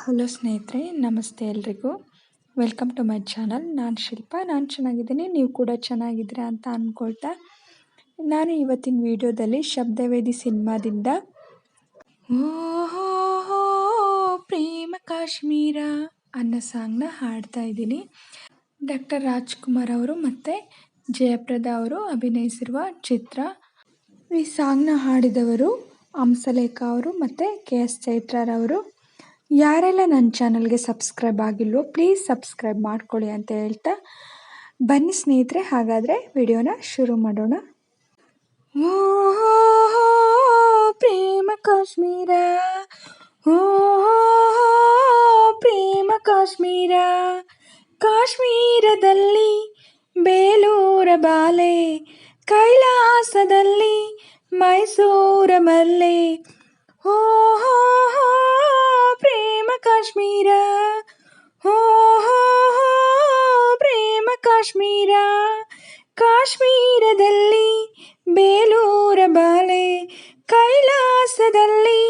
Hello ಸ್ನೇಹಿತರೆ, ನಮಸ್ತೆ ಎಲ್ರಿಗೂ. Welcome to my channel. ನಾನು ಶಿಲ್ಪಾ. ನಾನು ಚೆನ್ನಾಗಿದ್ದೀನಿ, ನೀವು ಕೂಡ ಚೆನ್ನಾಗಿದ್ದೀರಾ ಅಂತ ಅಂದ್ಕೊಳ್ತಾ, ನಾನು ಇವತ್ತಿನ ವಿಡಿಯೋದಲ್ಲಿ ಶಬ್ದವೇದಿ ಸಿನಿಮಾದಿಂದ ಓ ಪ್ರೇಮ ಕಾಶ್ಮೀರ ಅನ್ನೋ ಸಾಂಗ್ನ ಹಾಡ್ತಾ ಇದ್ದೀನಿ. ಡಾಕ್ಟರ್ ರಾಜ್ಕುಮಾರ್ ಅವರು ಮತ್ತು ಜಯಪ್ರದಾ ಅವರು ಅಭಿನಯಿಸಿರುವ ಚಿತ್ರ. ಈ ಸಾಂಗ್ನ ಹಾಡಿದವರು ಹಂಸಲೇಖ ಅವರು ಮತ್ತು KS ಚೈತ್ರರವರು. ಯಾರೆಲ್ಲ ನನ್ನ ಚಾನಲ್ಗೆ ಸಬ್ಸ್ಕ್ರೈಬ್ ಆಗಿಲ್ವೋ ಪ್ಲೀಸ್ ಸಬ್ಸ್ಕ್ರೈಬ್ ಮಾಡ್ಕೊಳ್ಳಿ ಅಂತ ಹೇಳ್ತಾ, ಬನ್ನಿ ಸ್ನೇಹಿತರೆ, ಹಾಗಾದರೆ ವಿಡಿಯೋನ ಶುರು ಮಾಡೋಣ. ಓ ಪ್ರೇಮ ಕಾಶ್ಮೀರ, ಓ ಪ್ರೇಮ ಕಾಶ್ಮೀರ, ಕಾಶ್ಮೀರದಲ್ಲಿ ಬೇಲೂರ ಬಾಲೆ, ಕೈಲಾಸದಲ್ಲಿ ಮೈಸೂರ ಮಲ್ಲೆ, ಓ ಪ್ರೇಮ ಕಾಶ್ಮೀರ, ಓ ಪ್ರೇಮ ಕಾಶ್ಮೀರ, ಕಾಶ್ಮೀರದಲ್ಲಿ ಬೇಲೂರ ಬಾಲೆ, ಕೈಲಾಸದಲ್ಲಿ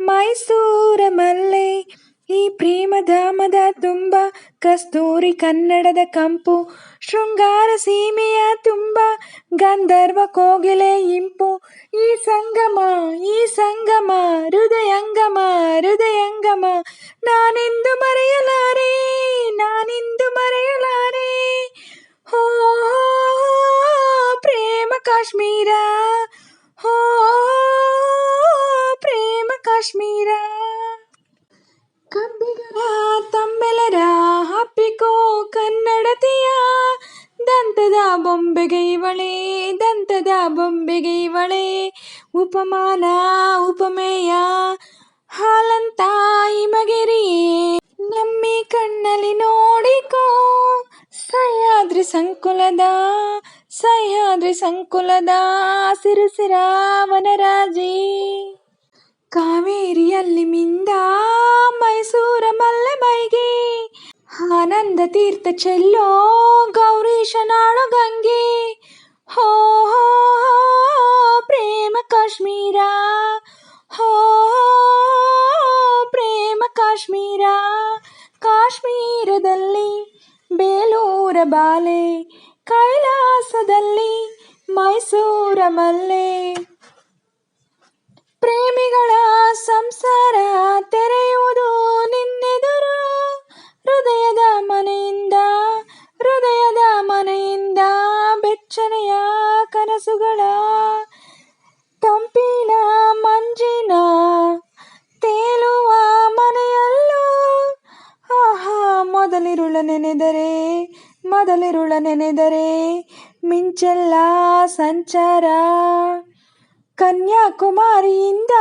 ಮೈಸೂರ ಮಲ್ಲೆ, ಈ ಪ್ರೇಮಧಾಮದ ತುಂಬ ಕಸ್ತೂರಿ ಕನ್ನಡದ ಕಂಪು, ಶೃಂಗಾರ ಸೀಮೆಯ ತುಂಬ ಗಂಧರ್ವ ಕೋಗಿಲೆ ಇಂಪು, ಈ ಸಂಗಮ ಹೃದಯಂಗಮ ಹೃದಯಂಗಮ, ನಾನೆಂದು ಮರೆಯಲಾರೆ, ನಾನೆಂದು ಮರೆಯಲಾರೆ, ಹೋ ಪ್ರೇಮ ಕಾಶ್ಮೀರ, ಹೋ ಪ್ರೇಮ ಕಾಶ್ಮೀರ. ಕಬ್ಬಿಗರ ತಮ್ಮೆಲರ ಹಪ್ಪಿಕೋ ಕನ್ನಡತೆಯ, ದಂತದ ಬೊಂಬೆಗೆ ಇವಳೆ, ದಂತದ ಬೊಂಬೆಗೆ ಇವಳೆ, ಉಪಮಾನ ಉಪಮೇಯ ಹಾಲಂತ ಹಿಮಗಿರಿಯೇ, ನಮ್ಮಿ ಕಣ್ಣಲ್ಲಿ ನೋಡಿಕೋ, ಸಹ್ಯಾದ್ರಿ ಸಂಕುಲದ ಸಿರುಸಿರ ವನರಾಜಿ, ಕಾವೇರಿಯಲ್ಲಿ ಮಿಂದ ಮೈಸೂರ ಮಲ್ಲೆ ಮೈಗೆ, ಆನಂದ ತೀರ್ಥ ಚೆಲ್ಲೋ ಗೌರೀಶನಾಳು ಗಂಗೆ, ಹೋ ಪ್ರೇಮ ಕಾಶ್ಮೀರ, ಹೋ ಪ್ರೇಮ ಕಾಶ್ಮೀರ, ಕಾಶ್ಮೀರದಲ್ಲಿ ಬೇಲೂರ ಬಾಲೆ, ಕೈಲಾಸದಲ್ಲಿ ಮೈಸೂರ ಮಲ್ಲೆ, ಪ್ರೇಮಿಗಳ ಸಂಸಾರ ತೆರೆಯುವುದು ನಿನ್ನೆದುರು, ಹೃದಯದ ಮನೆಯಿಂದ ಬೆಚ್ಚನೆಯ ಕನಸುಗಳ, ತಂಪಿನ ಮಂಜಿನ ತೇಲುವ ಮನೆಯಲ್ಲೂ, ಆಹಾ ಮೊದಲಿರುಳ ನೆನೆದರೆ ಮಿಂಚೆಲ್ಲ ಸಂಚಾರ, ಕನ್ಯಾಕುಮಾರಿಯಿಂದ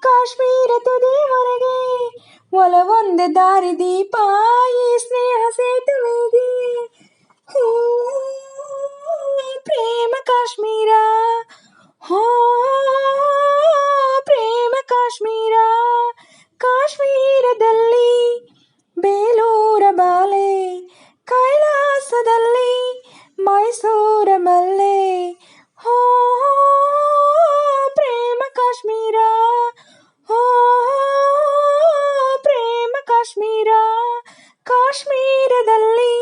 ಕಾಶ್ಮೀರ ತುದಿವರೆಗೆ ಒಲವೊಂದೇ ದಾರಿ ದೀಪ, ಈ ಸ್ನೇಹ ಸೇತುವೆಗೆ, ಪ್ರೇಮ ಕಾಶ್ಮೀರ, ಹೋ ಪ್ರೇಮ ಕಾಶ್ಮೀರ, ಕಾಶ್ಮೀರದಲ್ಲಿ ಬೇಲೂರ ಬಾಲೆ, ಕೈಲಾಸದಲ್ಲಿ ಮೈಸೂರ ಮಲ್ಲೆ, ಹೋ ಪ್ರೇಮ ಕಾಶ್ಮೀರ, ಹೋ ಪ್ರೇಮ ಕಾಶ್ಮೀರ, ಕಾಶ್ಮೀರದಲ್ಲಿ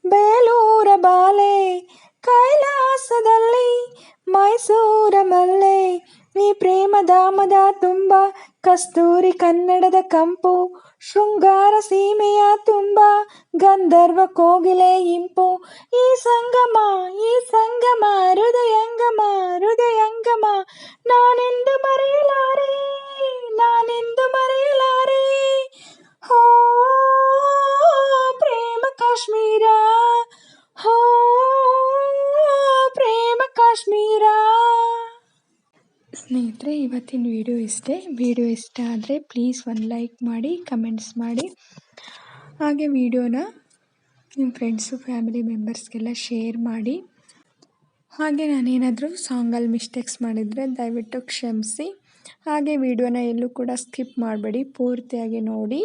ಬೇಲೂರ ಬಾಲೆ, ಕೈಲಾಸದಲ್ಲಿ ಮೈಸೂರ ಮಲ್ಲೆ, ಈ ಪ್ರೇಮಧಾಮದ ತುಂಬ ಕಸ್ತೂರಿ ಕನ್ನಡದ ಕಂಪು, ಶೃಂಗಾರ ಸೀಮೆಯ ತುಂಬ ಗಂಧರ್ವ ಕೋಗಿಲೆ ಇಂಪು, ಈ ಸಂಗಮ ಹೃದಯಂಗಮ ಹೃದಯಂಗಮ, ನಾನೆಂದು ಮರೆಯಲಾರೆ, ನಾನೆಂದು ಮರೆಯಲಾರೆ, ಹೋ ಪ್ರೇಮ ಕಾಶ್ಮೀರ, ಹೋ ಪ್ರೇಮ ಕಾಶ್ಮೀರ. ಸ್ನೇಹಿತರೆ, ಇವತ್ತಿನ ವಿಡಿಯೋ ಇಷ್ಟೇ. ವಿಡಿಯೋ ಇಷ್ಟ ಆದರೆ ಪ್ಲೀಸ್ ಒಂದು ಲೈಕ್ ಮಾಡಿ, ಕಮೆಂಟ್ಸ್ ಮಾಡಿ, ಹಾಗೆ ವಿಡಿಯೋನ ನಿಮ್ಮ ಫ್ರೆಂಡ್ಸು ಫ್ಯಾಮಿಲಿ ಮೆಂಬರ್ಸ್ಗೆಲ್ಲ ಶೇರ್ ಮಾಡಿ. ಹಾಗೆ ನಾನೇನಾದರೂ ಸಾಂಗಲ್ಲಿ ಮಿಸ್ಟೇಕ್ಸ್ ಮಾಡಿದರೆ ದಯವಿಟ್ಟು ಕ್ಷಮಿಸಿ. ಹಾಗೆ ವಿಡಿಯೋನ ಎಲ್ಲೂ ಕೂಡ ಸ್ಕಿಪ್ ಮಾಡಬೇಡಿ, ಪೂರ್ತಿಯಾಗಿ ನೋಡಿ.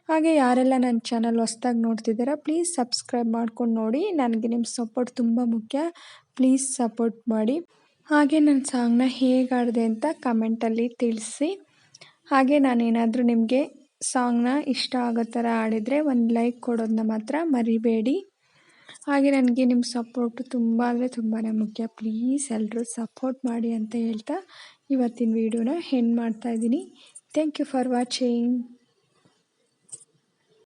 ಹಾಗೆ ಯಾರೆಲ್ಲ ನನ್ನ ಚಾನಲ್ ಹೊಸ್ದಾಗಿ ನೋಡ್ತಿದ್ದೀರಾ ಪ್ಲೀಸ್ ಸಬ್ಸ್ಕ್ರೈಬ್ ಮಾಡ್ಕೊಂಡು ನೋಡಿ. ನನಗೆ ನಿಮ್ಮ ಸಪೋರ್ಟ್ ತುಂಬ ಮುಖ್ಯ, ಪ್ಲೀಸ್ ಸಪೋರ್ಟ್ ಮಾಡಿ. ಹಾಗೆ ನನ್ನ ಸಾಂಗ್ನ ಹೇಗೆ ಹಾಡಿದೆ ಅಂತ ಕಮೆಂಟಲ್ಲಿ ತಿಳಿಸಿ. ಹಾಗೆ ನಾನೇನಾದರೂ ನಿಮಗೆ ಸಾಂಗ್ನ ಇಷ್ಟ ಆಗೋ ಥರ ಆಡಿದರೆ ಒಂದು ಲೈಕ್ ಕೊಡೋದನ್ನ ಮಾತ್ರ ಮರಿಬೇಡಿ. ಹಾಗೆ ನನಗೆ ನಿಮ್ಮ ಸಪೋರ್ಟು ತುಂಬ ಅಂದರೆ ತುಂಬಾ ಮುಖ್ಯ. ಪ್ಲೀಸ್ ಎಲ್ಲರೂ ಸಪೋರ್ಟ್ ಮಾಡಿ ಅಂತ ಹೇಳ್ತಾ ಇವತ್ತಿನ ವೀಡಿಯೋನ ಎಂಡ್ ಮಾಡ್ತಾಯಿದ್ದೀನಿ. Thank you for watching.